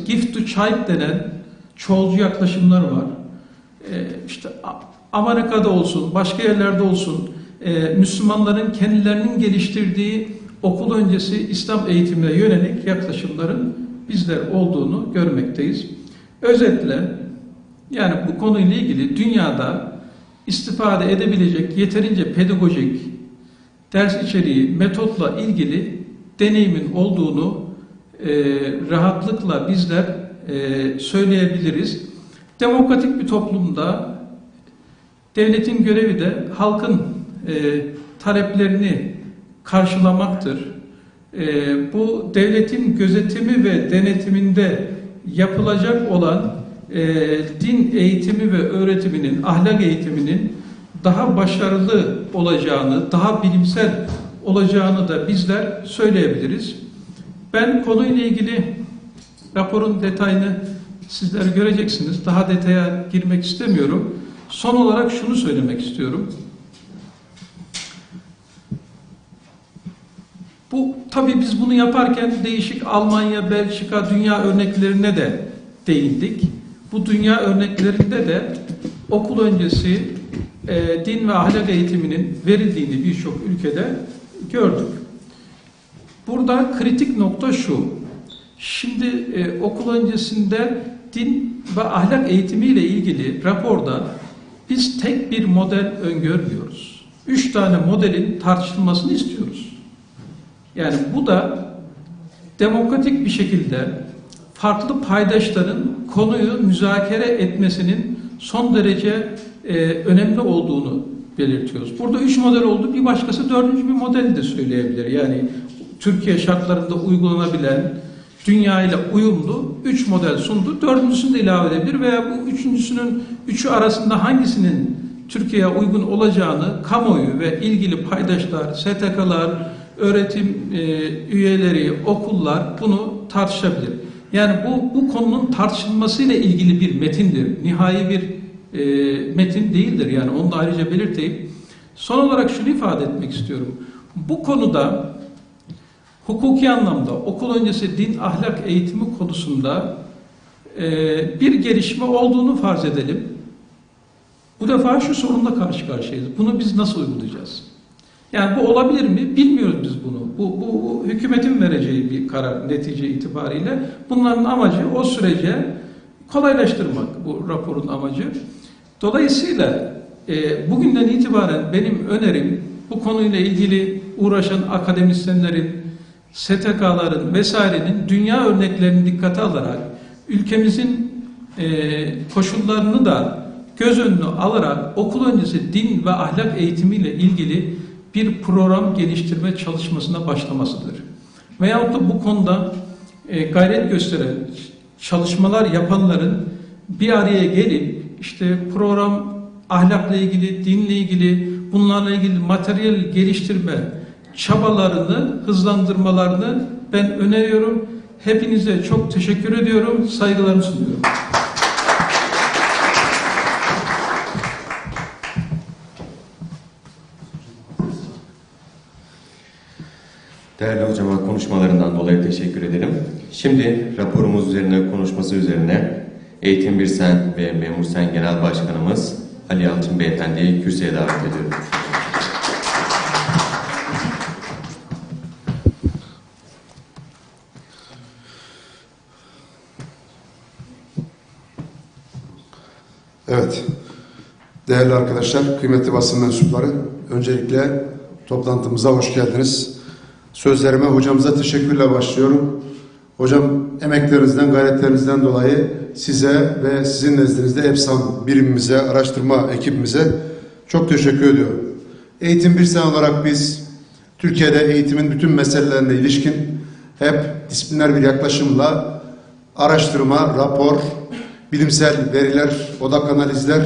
gift to child denen çoğulcu yaklaşımlar var. İşte Amerika'da olsun, başka yerlerde olsun, Müslümanların kendilerinin geliştirdiği okul öncesi İslam eğitimine yönelik yaklaşımların bizler olduğunu görmekteyiz. Özetle, yani bu konuyla ilgili dünyada istifade edebilecek yeterince pedagojik, ders içeriği, metotla ilgili deneyimin olduğunu rahatlıkla bizler söyleyebiliriz. Demokratik bir toplumda devletin görevi de halkın taleplerini karşılamaktır. Bu devletin gözetimi ve denetiminde yapılacak olan din eğitimi ve öğretiminin, ahlak eğitiminin daha başarılı olacağını, daha bilimsel olacağını da bizler söyleyebiliriz. Ben konuyla ilgili raporun detayını sizler göreceksiniz. Daha detaya girmek istemiyorum. Son olarak şunu söylemek istiyorum. Tabii biz bunu yaparken değişik Almanya, Belçika, dünya örneklerine de değindik. Bu dünya örneklerinde de okul öncesi din ve ahlak eğitiminin verildiğini birçok ülkede gördük. Burada kritik nokta şu. Şimdi okul öncesinde din ve ahlak eğitimiyle ilgili raporda biz tek bir model öngörmüyoruz. 3 tane modelin tartışılmasını istiyoruz. Yani bu da demokratik bir şekilde farklı paydaşların konuyu müzakere etmesinin son derece önemli olduğunu belirtiyoruz. Burada 3 model oldu, bir başkası 4. bir modeli de söyleyebilir. Yani Türkiye şartlarında uygulanabilen, dünya ile uyumlu 3 model sundu. 4.'sünü de ilave edebilir veya bu 3.'sünün 3'ü arasında hangisinin Türkiye'ye uygun olacağını kamuoyu ve ilgili paydaşlar, STK'lar, öğretim üyeleri, okullar bunu tartışabilir. Yani bu konunun tartışılmasıyla ilgili bir metindir. Nihai bir metin değildir. Yani onu da ayrıca belirteyim. Son olarak şunu ifade etmek istiyorum. Bu konuda hukuki anlamda okul öncesi din ahlak eğitimi konusunda bir gelişme olduğunu farz edelim. Bu defa şu sorunla karşı karşıyayız. Bunu biz nasıl uygulayacağız? Yani bu olabilir mi? Bilmiyoruz biz bunu. Bu hükümetin vereceği bir karar netice itibariyle. Bunların amacı o sürece kolaylaştırmak, bu raporun amacı. Dolayısıyla bugünden itibaren benim önerim bu konuyla ilgili uğraşan akademisyenlerin, STK'ların vesairenin dünya örneklerini dikkate alarak ülkemizin koşullarını da göz önüne alarak okul öncesi din ve ahlak eğitimiyle ilgili bir program geliştirme çalışmasına başlamasıdır. Veyahut da bu konuda gayret gösteren, çalışmalar yapanların bir araya gelip işte program ahlakla ilgili, dinle ilgili, bunlarla ilgili materyal geliştirme çabalarını, hızlandırmalarını ben öneriyorum. Hepinize çok teşekkür ediyorum, saygılarımı sunuyorum. Değerli hocama konuşmalarından dolayı teşekkür ederim. Şimdi raporumuz üzerine konuşması üzerine Eğitim Birsen ve Memursen Genel Başkanımız Ali Yalçın Beyefendi'yi kürsüye davet ediyorum. Evet, değerli arkadaşlar, kıymetli basın mensupları, öncelikle toplantımıza hoş geldiniz. Sözlerime hocamıza teşekkürle başlıyorum. Hocam emeklerinizden, gayretlerinizden dolayı size ve sizin nezdinizde EBSAM birimimize, araştırma ekibimize çok teşekkür ediyorum. Eğitim Birsen olarak biz Türkiye'de eğitimin bütün meselelerine ilişkin hep disipliner bir yaklaşımla araştırma, rapor, bilimsel veriler, odak analizler,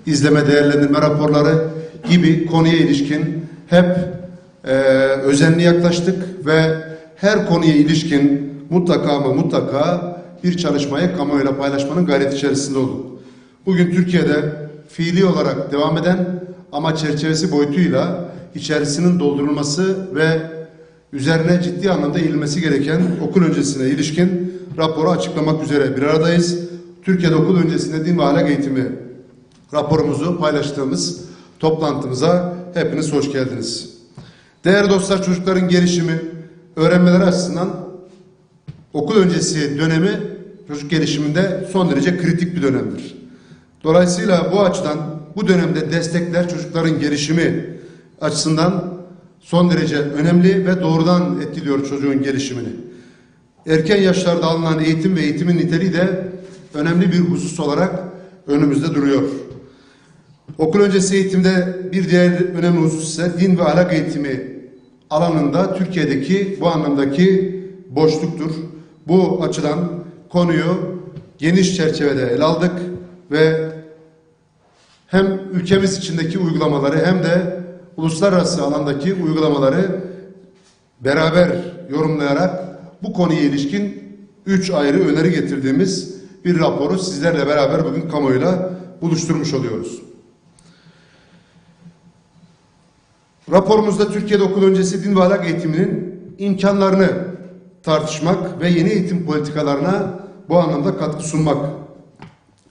izleme değerlendirme raporları gibi konuya ilişkin hep özenli yaklaştık ve her konuya ilişkin mutlaka ama mutlaka bir çalışmayı kamuoyuyla paylaşmanın gayreti içerisinde olduk. Bugün Türkiye'de fiili olarak devam eden ama çerçevesi boyutuyla içerisinin doldurulması ve üzerine ciddi anlamda eğilmesi gereken okul öncesine ilişkin raporu açıklamak üzere bir aradayız. Türkiye'de okul öncesinde din ve ahlak eğitimi raporumuzu paylaştığımız toplantımıza hepiniz hoş geldiniz. Değerli dostlar, çocukların gelişimi, öğrenmeleri açısından okul öncesi dönemi çocuk gelişiminde son derece kritik bir dönemdir. Dolayısıyla bu açıdan bu dönemde destekler çocukların gelişimi açısından son derece önemli ve doğrudan etkiliyor çocuğun gelişimini. Erken yaşlarda alınan eğitim ve eğitimin niteliği de önemli bir husus olarak önümüzde duruyor. Okul öncesi eğitimde bir diğer önemli husus ise din ve ahlak eğitimi alanında Türkiye'deki bu anlamdaki boşluktur. Bu açıdan konuyu geniş çerçevede ele aldık ve hem ülkemiz içindeki uygulamaları hem de uluslararası alandaki uygulamaları beraber yorumlayarak bu konuya ilişkin 3 ayrı öneri getirdiğimiz bir raporu sizlerle beraber bugün kamuoyuyla buluşturmuş oluyoruz. Raporumuzda Türkiye'de okul öncesi din ve ahlak eğitiminin imkanlarını tartışmak ve yeni eğitim politikalarına bu anlamda katkı sunmak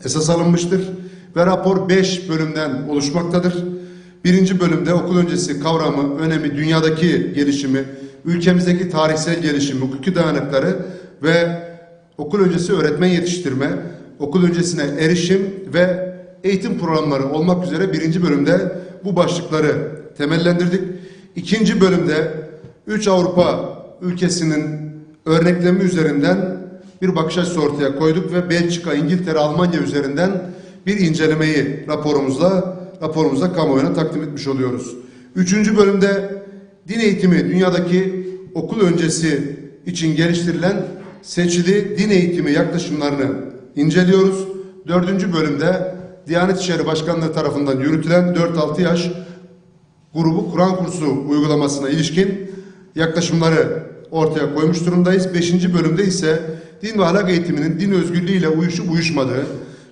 esas alınmıştır. Ve rapor 5 bölümden oluşmaktadır. Birinci bölümde okul öncesi kavramı, önemi, dünyadaki gelişimi, ülkemizdeki tarihsel gelişimi, hukuki dayanıkları ve okul öncesi öğretmen yetiştirme, okul öncesine erişim ve eğitim programları olmak üzere birinci bölümde bu başlıkları temellendirdik. İkinci bölümde 3 Avrupa ülkesinin örneklemi üzerinden bir bakış açısı ortaya koyduk ve Belçika, İngiltere, Almanya üzerinden bir incelemeyi raporumuzda kamuoyuna takdim etmiş oluyoruz. Üçüncü bölümde din eğitimi dünyadaki okul öncesi için geliştirilen seçili din eğitimi yaklaşımlarını inceliyoruz. Dördüncü bölümde Diyanet İşleri Başkanlığı tarafından yürütülen 4-6 yaş grubu Kur'an kursu uygulamasına ilişkin yaklaşımları ortaya koymuş durumdayız. Beşinci bölümde ise din ve ahlak eğitiminin din özgürlüğüyle uyuşup uyuşmadığı,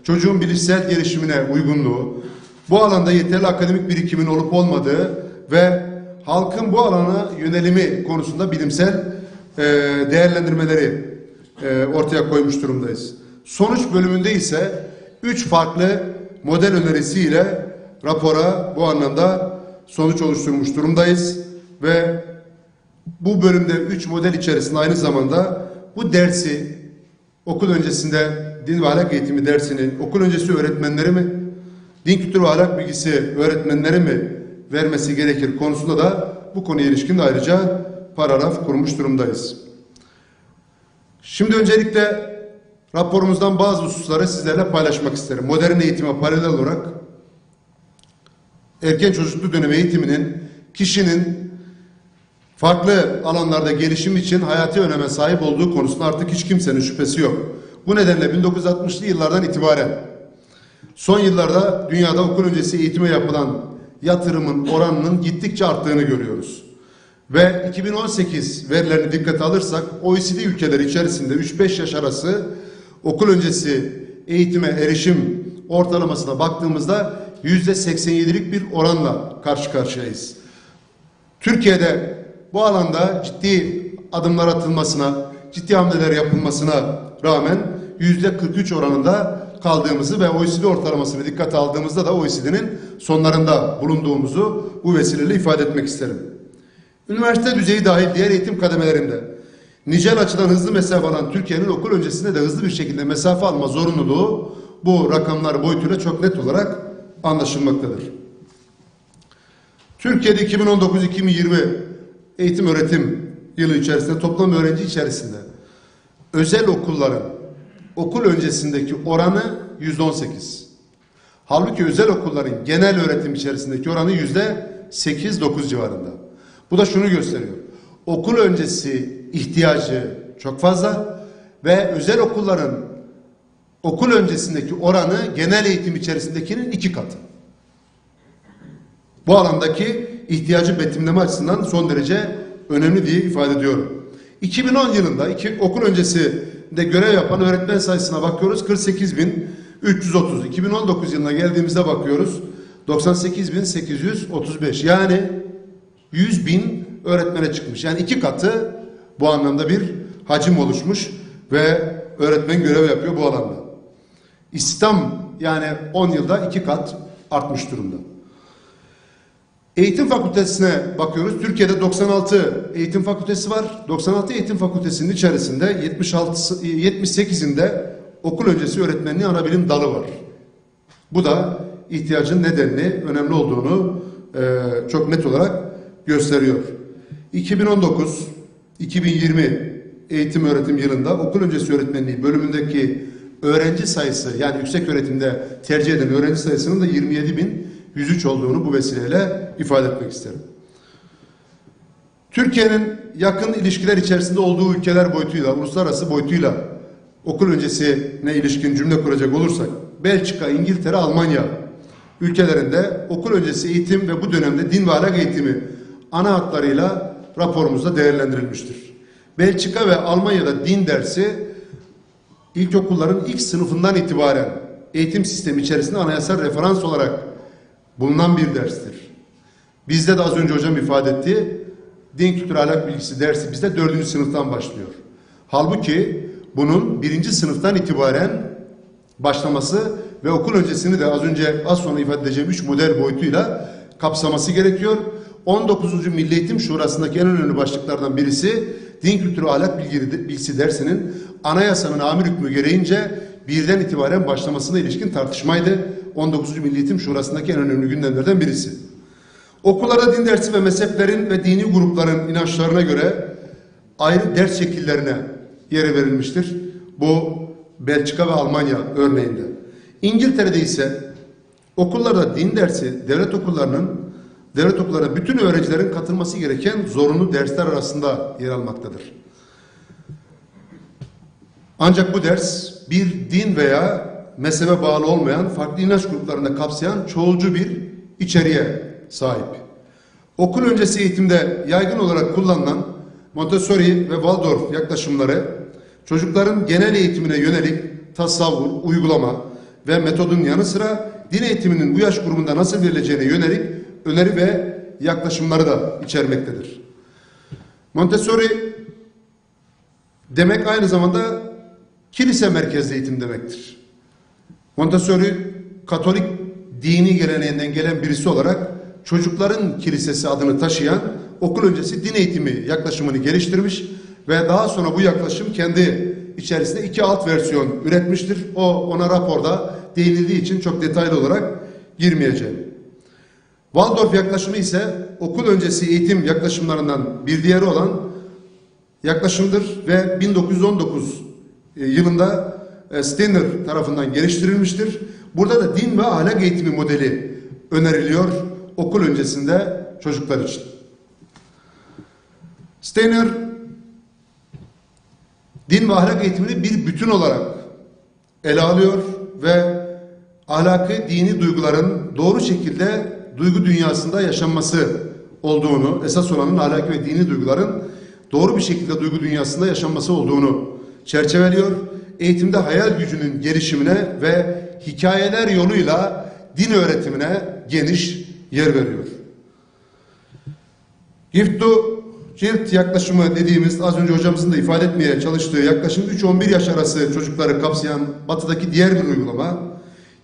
çocuğun bilişsel gelişimine uygunluğu, bu alanda yeterli akademik birikimin olup olmadığı ve halkın bu alana yönelimi konusunda bilimsel değerlendirmeleri ortaya koymuş durumdayız. Sonuç bölümünde ise 3 farklı model önerisiyle rapora bu anlamda sonuç oluşturmuş durumdayız ve bu bölümde 3 model içerisinde aynı zamanda bu dersi okul öncesinde din ve ahlak eğitimi dersini okul öncesi öğretmenleri mi, din kültürü ve ahlak bilgisi öğretmenleri mi vermesi gerekir konusunda da bu konuya ilişkin de ayrıca paragraf kurmuş durumdayız. Şimdi öncelikle raporumuzdan bazı hususları sizlerle paylaşmak isterim. Modern eğitime paralel olarak erken çocukluk dönemi eğitiminin kişinin farklı alanlarda gelişim için hayati öneme sahip olduğu konusunda artık hiç kimsenin şüphesi yok. Bu nedenle 1960'lı yıllardan itibaren son yıllarda dünyada okul öncesi eğitime yapılan yatırımın oranının gittikçe arttığını görüyoruz. Ve 2018 verilerini dikkate alırsak OECD ülkeleri içerisinde 3-5 yaş arası okul öncesi eğitime erişim ortalamasına baktığımızda %87'lik bir oranla karşı karşıyayız. Türkiye'de bu alanda ciddi adımlar atılmasına, ciddi hamleler yapılmasına rağmen %43 oranında kaldığımızı ve OECD ortalamasını dikkate aldığımızda da OECD'nin sonlarında bulunduğumuzu bu vesileyle ifade etmek isterim. Üniversite düzeyi dahil diğer eğitim kademelerinde nicel açıdan hızlı mesafe alan Türkiye'nin okul öncesinde de hızlı bir şekilde mesafe alma zorunluluğu bu rakamlar boyutuyla çok net olarak anlaşılmaktadır. Türkiye'de 2019-2020 eğitim öğretim yılı içerisinde toplam öğrenci içerisinde özel okulların okul öncesindeki oranı %18. Halbuki özel okulların genel öğretim içerisindeki oranı %8-9 civarında. Bu da şunu gösteriyor. Okul öncesi ihtiyacı çok fazla ve özel okulların okul öncesindeki oranı genel eğitim içerisindekinin 2 katı. Bu alandaki ihtiyacı betimleme açısından son derece önemli diye ifade ediyorum. 2010 yılında okul öncesinde görev yapan öğretmen sayısına bakıyoruz 48.330. 2019 yılına geldiğimizde bakıyoruz 98.835. Yani 100.000 öğretmene çıkmış. Yani 2 katı bu anlamda bir hacim oluşmuş ve öğretmen görev yapıyor bu alanda. İstihdam yani 10 yılda 2 kat artmış durumda. Eğitim fakültesine bakıyoruz. Türkiye'de 96 eğitim fakültesi var. 96 eğitim fakültesinin içerisinde 78'inde okul öncesi öğretmenliği ana bilim dalı var. Bu da ihtiyacın nedenini, önemli olduğunu çok net olarak gösteriyor. 2019-2020 eğitim öğretim yılında okul öncesi öğretmenliği bölümündeki öğrenci sayısı, yani yüksek öğretimde tercih eden öğrenci sayısının da 27.103 olduğunu bu vesileyle ifade etmek isterim. Türkiye'nin yakın ilişkiler içerisinde olduğu ülkeler boyutuyla, uluslararası boyutuyla okul öncesine ilişkin cümle kuracak olursak, Belçika, İngiltere, Almanya ülkelerinde okul öncesi eğitim ve bu dönemde din ve ahlak eğitimi ana hatlarıyla raporumuzda değerlendirilmiştir. Belçika ve Almanya'da din dersi ilkokulların ilk sınıfından itibaren eğitim sistemi içerisinde anayasal referans olarak bulunan bir derstir. Bizde de az önce hocam ifade etti, din kültürü ahlak bilgisi dersi bizde 4. sınıftan başlıyor. Halbuki bunun 1. sınıftan itibaren başlaması ve okul öncesini de az sonra ifade edeceğim 3 model boyutuyla kapsaması gerekiyor. 19. Milli Eğitim Şurası'ndaki en önemli başlıklardan birisi din kültürü ahlak bilgisi dersinin anayasanın amir hükmü gereğince 1'den itibaren başlamasına ilişkin tartışmaydı. 19. Milli Eğitim Şurası'ndaki en önemli gündemlerden birisi. Okullarda din dersi ve mezheplerin ve dini grupların inançlarına göre ayrı ders şekillerine yer verilmiştir. Bu Belçika ve Almanya örneğinde. İngiltere'de ise okullarda din dersi devlet okullarına bütün öğrencilerin katılması gereken zorunlu dersler arasında yer almaktadır. Ancak bu ders bir din veya mezhebe bağlı olmayan farklı inanç gruplarında kapsayan çoğulcu bir içeriğe sahip. Okul öncesi eğitimde yaygın olarak kullanılan Montessori ve Waldorf yaklaşımları çocukların genel eğitimine yönelik tasavvur, uygulama ve metodun yanı sıra din eğitiminin bu yaş grubunda nasıl verileceğine yönelik öneri ve yaklaşımları da içermektedir. Montessori demek aynı zamanda kilise merkezli eğitim demektir. Montessori Katolik dini geleneğinden gelen birisi olarak çocukların kilisesi adını taşıyan okul öncesi din eğitimi yaklaşımını geliştirmiş ve daha sonra bu yaklaşım kendi içerisinde 2 alt versiyon üretmiştir. Ona raporda değinildiği için çok detaylı olarak girmeyeceğim. Waldorf yaklaşımı ise okul öncesi eğitim yaklaşımlarından bir diğeri olan yaklaşımdır ve 1919 yılında Steiner tarafından geliştirilmiştir. Burada da din ve ahlak eğitimi modeli öneriliyor okul öncesinde çocuklar için. Steiner din ve ahlak eğitimini bir bütün olarak ele alıyor ve ahlakı, dini duyguların doğru şekilde duygu dünyasında yaşanması olduğunu, esas olanın ahlaki ve dini duyguların doğru bir şekilde duygu dünyasında yaşanması olduğunu çerçeveliyor. Eğitimde hayal gücünün gelişimine ve hikayeler yoluyla din öğretimine geniş yer veriyor. Gift to Child yaklaşımı dediğimiz, az önce hocamızın da ifade etmeye çalıştığı yaklaşım 3-11 yaş arası çocukları kapsayan batıdaki diğer bir uygulama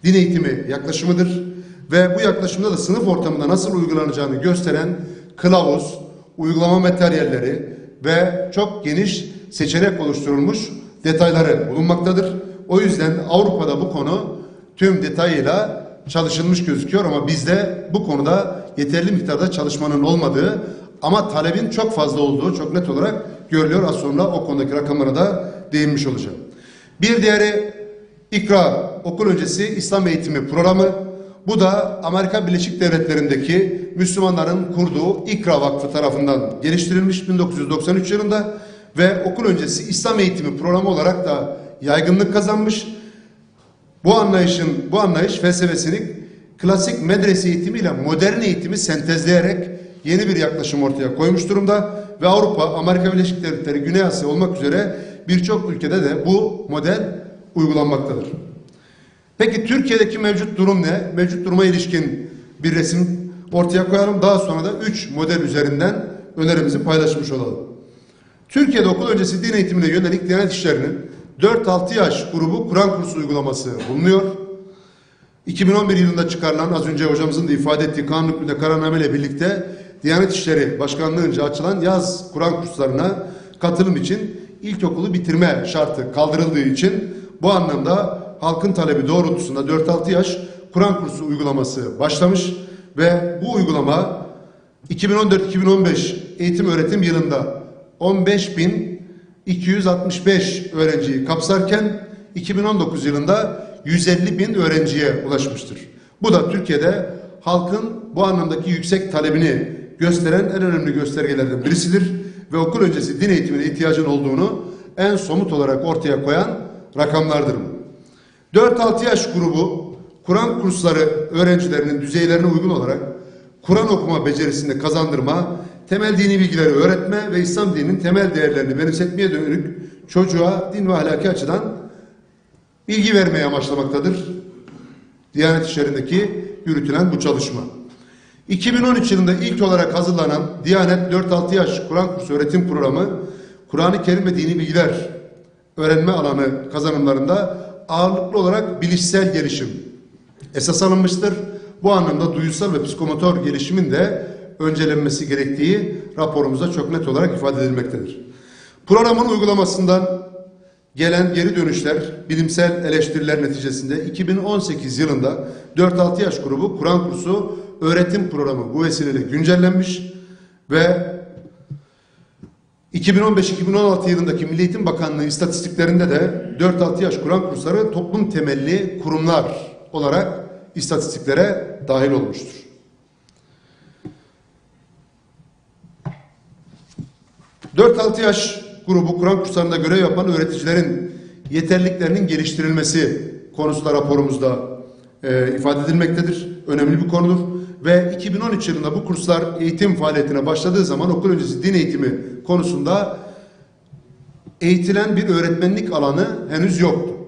din eğitimi yaklaşımıdır. Ve bu yaklaşımda da sınıf ortamında nasıl uygulanacağını gösteren kılavuz, uygulama materyalleri ve çok geniş seçenek oluşturulmuş detayları bulunmaktadır. O yüzden Avrupa'da bu konu tüm detayıyla çalışılmış gözüküyor ama bizde bu konuda yeterli miktarda çalışmanın olmadığı ama talebin çok fazla olduğu çok net olarak görülüyor. Az sonra o konudaki rakamlara da değinmiş olacağım. Bir diğeri İkra, okul öncesi İslam eğitimi programı. Bu da Amerika Birleşik Devletleri'ndeki Müslümanların kurduğu İkra Vakfı tarafından geliştirilmiş 1993 yılında ve okul öncesi İslam eğitimi programı olarak da yaygınlık kazanmış. Bu anlayış felsefesini klasik medrese eğitimiyle modern eğitimi sentezleyerek yeni bir yaklaşım ortaya koymuş durumda ve Avrupa, Amerika Birleşik Devletleri, Güney Asya olmak üzere birçok ülkede de bu model uygulanmaktadır. Peki Türkiye'deki mevcut durum ne? Mevcut duruma ilişkin bir resim ortaya koyalım. Daha sonra da 3 model üzerinden önerimizi paylaşmış olalım. Türkiye'de okul öncesi din eğitimine yönelik Diyanet İşleri'nin 4-6 yaş grubu Kur'an kursu uygulaması bulunuyor. 2011 yılında çıkarılan, az önce hocamızın da ifade ettiği kanun hükmünde kararname ile birlikte Diyanet İşleri Başkanlığı'nca açılan yaz Kur'an kurslarına katılım için ilkokulu bitirme şartı kaldırıldığı için bu anlamda halkın talebi doğrultusunda 4-6 yaş Kur'an kursu uygulaması başlamış ve bu uygulama 2014-2015 eğitim öğretim yılında 15.265 öğrenciyi kapsarken 2019 yılında 150.000 öğrenciye ulaşmıştır. Bu da Türkiye'de halkın bu anlamdaki yüksek talebini gösteren en önemli göstergelerden birisidir ve okul öncesi din eğitimine ihtiyacın olduğunu en somut olarak ortaya koyan rakamlardır. 4-6 yaş grubu Kur'an kursları öğrencilerinin düzeylerine uygun olarak Kur'an okuma becerisini kazandırma, temel dini bilgileri öğretme ve İslam dininin temel değerlerini benimsetmeye dönük çocuğa din ve ahlaki açıdan bilgi vermeye amaçlamaktadır. Diyanet İşleri'ndeki yürütülen bu çalışma. 2013 yılında ilk olarak hazırlanan Diyanet 4-6 yaş Kur'an kursu öğretim programı, Kur'an-ı Kerim ve dini bilgiler öğrenme alanı kazanımlarında ağırlıklı olarak bilişsel gelişim esas alınmıştır. Bu anlamda duyusal ve psikomotor gelişimin de öncelenmesi gerektiği raporumuzda çok net olarak ifade edilmektedir. Programın uygulamasından gelen geri dönüşler, bilimsel eleştiriler neticesinde 2018 yılında 4-6 yaş grubu Kur'an kursu öğretim programı bu vesileyle güncellenmiş ve 2015-2016 yılındaki Milli Eğitim Bakanlığı istatistiklerinde de 4-6 yaş Kur'an kursları toplum temelli kurumlar olarak istatistiklere dahil olmuştur. ...4-6 yaş grubu Kur'an kurslarında görev yapan öğreticilerin yeterliliklerinin geliştirilmesi konusu da raporumuzda ifade edilmektedir. Önemli bir konudur. Ve 2013 yılında bu kurslar eğitim faaliyetine başladığı zaman okul öncesi din eğitimi konusunda eğitilen bir öğretmenlik alanı henüz yoktu.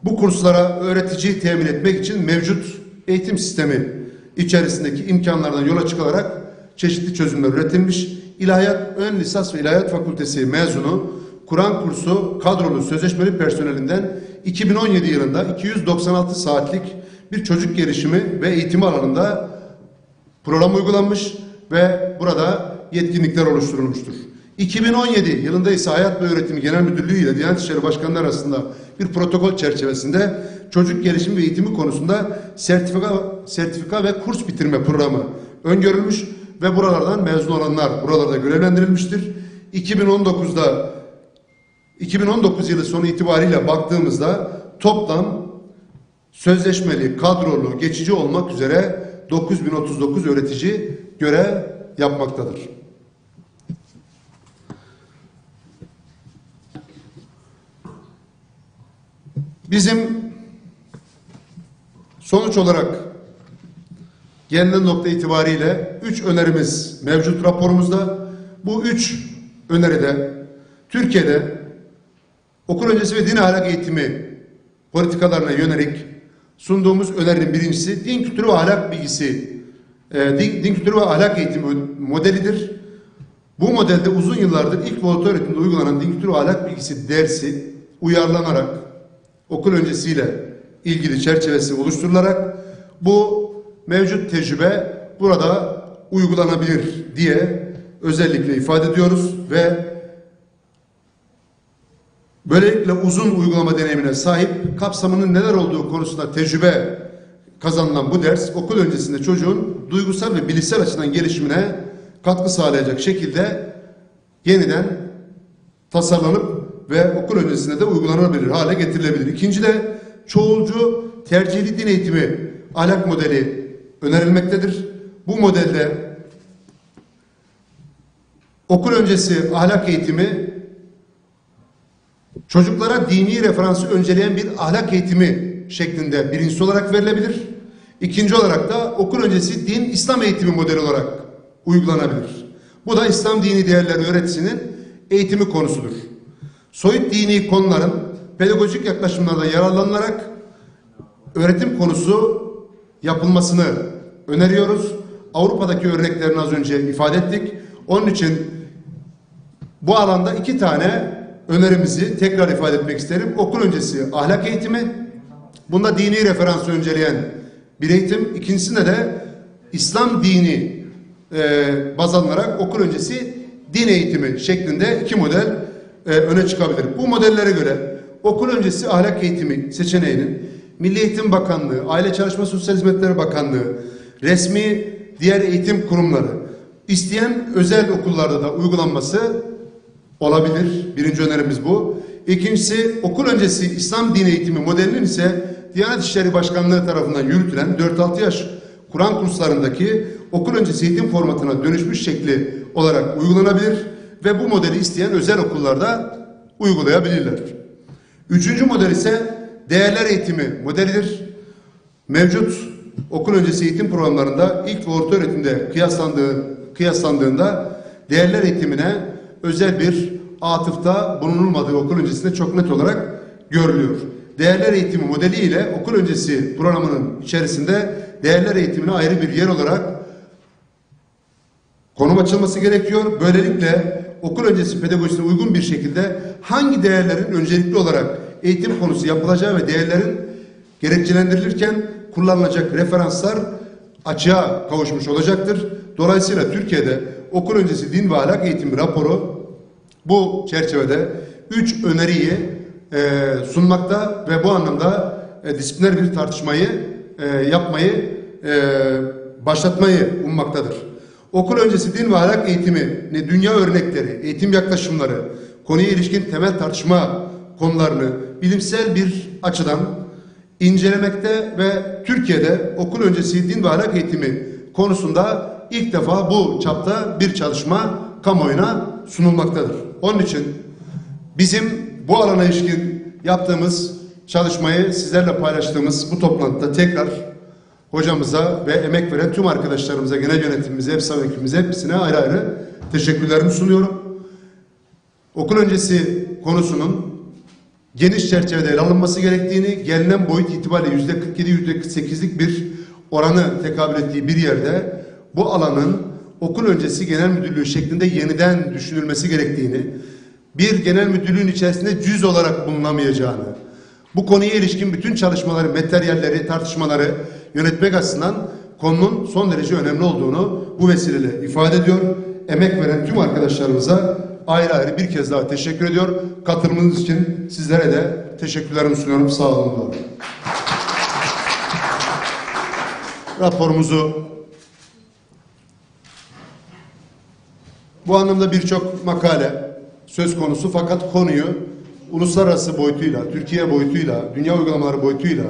Bu kurslara öğretici temin etmek için mevcut eğitim sistemi içerisindeki imkanlardan yola çıkılarak çeşitli çözümler üretilmiş. İlahiyat Ön Lisans ve İlahiyat Fakültesi mezunu Kur'an kursu kadrolu sözleşmeli personelinden 2017 yılında 296 saatlik bir çocuk gelişimi ve eğitimi alanında program uygulanmış ve burada yetkinlikler oluşturulmuştur. 2017 yılında ise Hayat ve Öğretimi Genel Müdürlüğü ile Diyanet İşleri Başkanları arasında bir protokol çerçevesinde çocuk gelişimi ve eğitimi konusunda sertifika ve kurs bitirme programı öngörülmüş ve buralardan mezun olanlar buralarda görevlendirilmiştir. 2019 yılı sonu itibariyle baktığımızda toplam sözleşmeli, kadrolu, geçici olmak üzere 9039 öğretici görev yapmaktadır. Bizim sonuç olarak gelinen nokta itibariyle 3 önerimiz mevcut raporumuzda. Bu 3 öneride Türkiye'de okul öncesi ve din ahlak eğitimi politikalarına yönelik sunduğumuz önerinin birincisi din kültürü ve ahlak bilgisi, din kültürü ve ahlak eğitimi modelidir. Bu modelde uzun yıllardır ilk ve orta öğretimde uygulanan din kültürü ve ahlak bilgisi dersi uyarlanarak okul öncesiyle ilgili çerçevesi oluşturularak bu mevcut tecrübe burada uygulanabilir diye özellikle ifade ediyoruz ve böylelikle uzun uygulama deneyimine sahip, kapsamının neler olduğu konusunda tecrübe kazanılan bu ders okul öncesinde çocuğun duygusal ve bilişsel açıdan gelişimine katkı sağlayacak şekilde yeniden tasarlanıp ve okul öncesinde de uygulanabilir hale getirilebilir. İkinci de çoğulcu tercihli din eğitimi ahlak modeli önerilmektedir. Bu modelde okul öncesi ahlak eğitimi çocuklara dini referansı önceleyen bir ahlak eğitimi şeklinde birincisi olarak verilebilir. İkinci olarak da okul öncesi din İslam eğitimi modeli olarak uygulanabilir. Bu da İslam dini değerleri öğretisinin eğitimi konusudur. Soyut dini konuların pedagojik yaklaşımlardan yararlanılarak öğretim konusu yapılmasını öneriyoruz. Avrupa'daki örneklerini az önce ifade ettik. Onun için bu alanda 2 tane önerimizi tekrar ifade etmek isterim. Okul öncesi ahlak eğitimi, bunda dini referansı önceleyen bir eğitim. İkincisinde de İslam dini baz alınarak okul öncesi din eğitimi şeklinde iki model öne çıkabilir. Bu modellere göre okul öncesi ahlak eğitimi seçeneğinin Milli Eğitim Bakanlığı, Aile Çalışma Sosyal Hizmetleri Bakanlığı, resmi diğer eğitim kurumları isteyen özel okullarda da uygulanması olabilir. Birinci önerimiz bu. İkincisi, okul öncesi İslam dini eğitimi modelinin ise Diyanet İşleri Başkanlığı tarafından yürütülen 4-6 yaş Kur'an kurslarındaki okul öncesi eğitim formatına dönüşmüş şekli olarak uygulanabilir ve bu modeli isteyen özel okullarda uygulayabilirler. Üçüncü model ise değerler eğitimi modelidir. Mevcut okul öncesi eğitim programlarında ilk ve orta öğretimde kıyaslandığında değerler eğitimine özel bir atıfta bulunulmadığı okul öncesinde çok net olarak görülüyor. Değerler eğitimi modeli ile okul öncesi programının içerisinde değerler eğitimine ayrı bir yer olarak konum açılması gerekiyor. Böylelikle okul öncesi pedagojisine uygun bir şekilde hangi değerlerin öncelikli olarak eğitim konusu yapılacağı ve değerlerin gerekçelendirilirken kullanılacak referanslar açığa kavuşmuş olacaktır. Dolayısıyla Türkiye'de okul öncesi din ve ahlak eğitimi raporu bu çerçevede 3 öneriyi sunmakta ve bu anlamda disipliner bir tartışmayı başlatmayı ummaktadır. Okul öncesi din ve ahlak eğitimini dünya örnekleri, eğitim yaklaşımları, konuya ilişkin temel tartışma konularını bilimsel bir açıdan incelemekte ve Türkiye'de okul öncesi din ve ahlak eğitimi konusunda ilk defa bu çapta bir çalışma kamuoyuna sunulmaktadır. Onun için bizim bu alana ilişkin yaptığımız çalışmayı sizlerle paylaştığımız bu toplantıda tekrar hocamıza ve emek veren tüm arkadaşlarımıza, genel yönetimimize, ev sahibi ekibimize hepsine ayrı ayrı teşekkürlerimi sunuyorum. Okul öncesi konusunun geniş çerçevede ele alınması gerektiğini, gelinen boyut itibariyle %47-%48'lik bir oranı tekabül ettiği bir yerde bu alanın okul öncesi genel müdürlüğü şeklinde yeniden düşünülmesi gerektiğini, bir genel müdürlüğün içerisinde cüz olarak bulunamayacağını, bu konuya ilişkin bütün çalışmaları, materyalleri, tartışmaları yönetmek açısından konunun son derece önemli olduğunu bu vesileyle ifade ediyor. Emek veren tüm arkadaşlarımıza ayrı ayrı bir kez daha teşekkür ediyor. Katılımınız için sizlere de teşekkürlerimi sunuyorum. Sağ olun. Raporumuzu bu anlamda birçok makale söz konusu, fakat konuyu uluslararası boyutuyla, Türkiye boyutuyla, dünya uygulamaları boyutuyla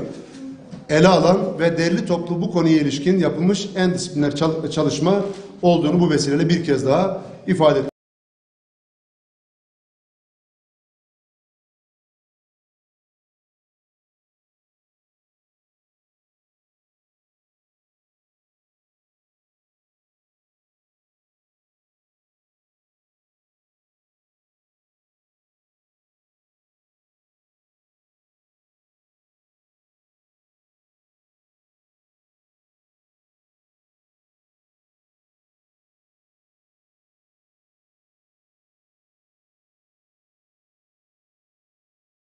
ele alan ve derli toplu bu konuya ilişkin yapılmış en disipliner çalışma olduğunu bu vesileyle bir kez daha ifade etmek